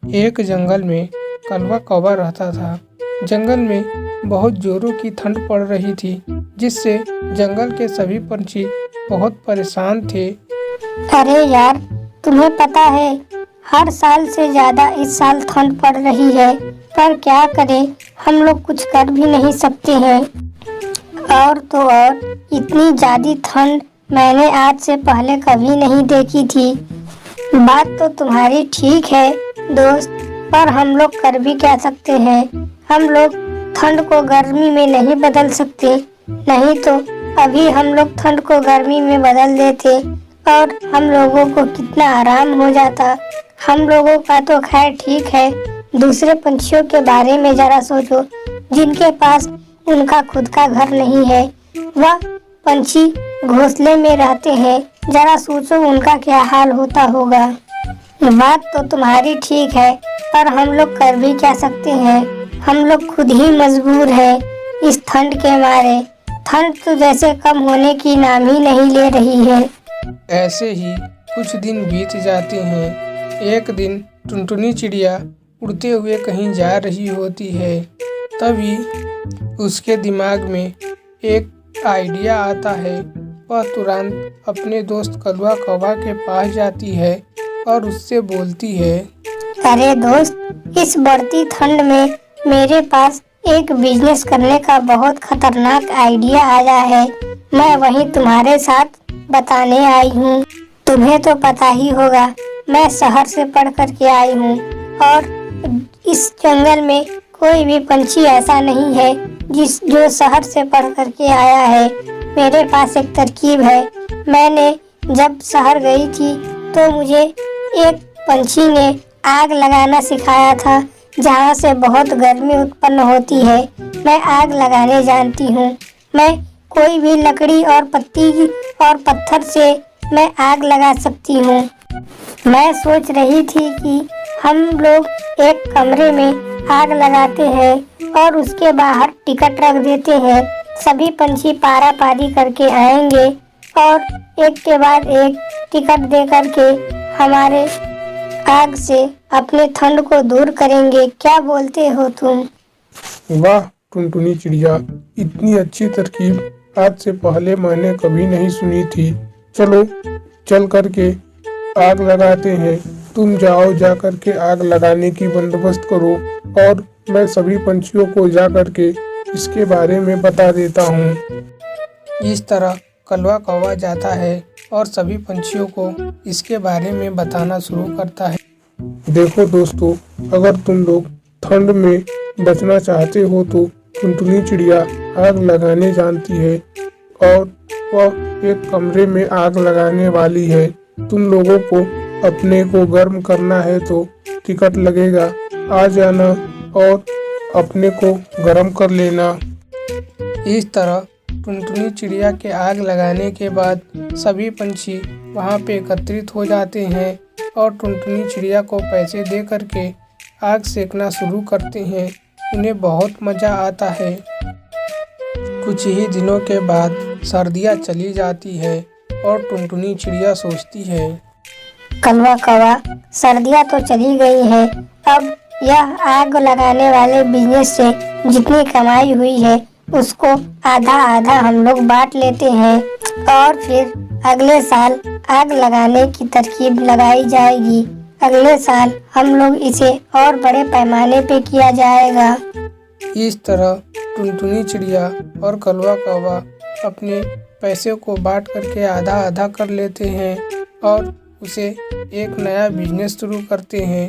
एक जंगल में कलवा कौवा रहता था। जंगल में बहुत जोरों की ठंड पड़ रही थी, जिससे जंगल के सभी पंछी बहुत परेशान थे। अरे यार, तुम्हें पता है हर साल से ज्यादा इस साल ठंड पड़ रही है, पर क्या करें, हम लोग कुछ कर भी नहीं सकते हैं। और तो और इतनी ज्यादा ठंड मैंने आज से पहले कभी नहीं देखी थी। बात तो तुम्हारी ठीक है दोस्त, पर हम लोग कर भी क्या सकते हैं। हम लोग ठंड को गर्मी में नहीं बदल सकते, नहीं तो अभी हम लोग ठंड को गर्मी में बदल देते और हम लोगों को कितना आराम हो जाता। हम लोगों का तो खैर ठीक है, दूसरे पंछियों के बारे में जरा सोचो, जिनके पास उनका खुद का घर नहीं है। वह पंछी घोंसले में रहते हैं, जरा सोचो उनका क्या हाल होता होगा। बात तो तुम्हारी ठीक है, पर हम लोग कर भी क्या सकते हैं। हम लोग खुद ही मजबूर हैं इस ठंड के मारे। ठंड तो जैसे कम होने की नाम ही नहीं ले रही है। ऐसे ही कुछ दिन बीत जाते हैं। एक दिन टुनटुनी चिड़िया उड़ते हुए कहीं जा रही होती है। तभी उसके दिमाग में एक आइडिया आता है। वह तुरंत अपने दोस्त कलवा कौवा के पास जाती है और उससे बोलती है, अरे दोस्त, इस बढ़ती ठंड में मेरे पास एक बिजनेस करने का बहुत खतरनाक आइडिया आया है। मैं वही तुम्हारे साथ बताने आई हूँ। तुम्हें तो पता ही होगा, मैं शहर से पढ़ कर के आई हूँ और इस जंगल में कोई भी पंछी ऐसा नहीं है जो शहर से पढ़ कर के आया है। मेरे पास एक तरकीब है। मैंने जब शहर गई थी तो मुझे एक पंछी ने आग लगाना सिखाया था, जहाँ से बहुत गर्मी उत्पन्न होती है। मैं आग लगाने जानती हूँ। मैं कोई भी लकड़ी और पत्ती और पत्थर से मैं आग लगा सकती हूँ। मैं सोच रही थी कि हम लोग एक कमरे में आग लगाते हैं और उसके बाहर टिकट रख देते हैं। सभी पंछी पारा पारी करके आएंगे और एक के बाद एक टिकट दे करके हमारे आग से अपने ठंड को दूर करेंगे। क्या बोलते हो तुम? वाह टुनटुनी चिड़िया, इतनी अच्छी तरकीब आज से पहले मैंने कभी नहीं सुनी थी। चलो चल करके आग लगाते हैं। तुम जाओ, जा करके आग लगाने की बंदोबस्त करो और मैं सभी पंछियों को जा करके इसके बारे में बता देता हूँ। इस तरह कलवा कौवा जाता है और सभी पंछियों को इसके बारे में बताना शुरू करता है। देखो दोस्तों, अगर तुम लोग ठंड में बचना चाहते हो तो टुनटुनी चिड़िया आग लगाने जानती है और वह एक कमरे में आग लगाने वाली है। तुम लोगों को अपने को गर्म करना है तो टिकट लगेगा, आ जाना और अपने को गर्म कर लेना। इस तरह टुनटुनी चिड़िया के आग लगाने के बाद सभी पंछी वहाँ पे एकत्रित हो जाते हैं और टुनटुनी चिड़िया को पैसे दे करके आग सेकना शुरू करते हैं। उन्हें बहुत मज़ा आता है। कुछ ही दिनों के बाद सर्दियाँ चली जाती है और टुनटुनी चिड़िया सोचती है, कलवा कौवा, सर्दियाँ तो चली गई हैं। अब यह आग लगाने वाले बिजनेस से जितनी कमाई हुई है उसको आधा आधा हम लोग बांट लेते हैं और फिर अगले साल आग लगाने की तरकीब लगाई जाएगी। अगले साल हम लोग इसे और बड़े पैमाने पे किया जाएगा। इस तरह टुनटुनी चिड़िया और कलवा कौवा अपने पैसे को बांट करके आधा आधा कर लेते हैं और उसे एक नया बिजनेस शुरू करते हैं।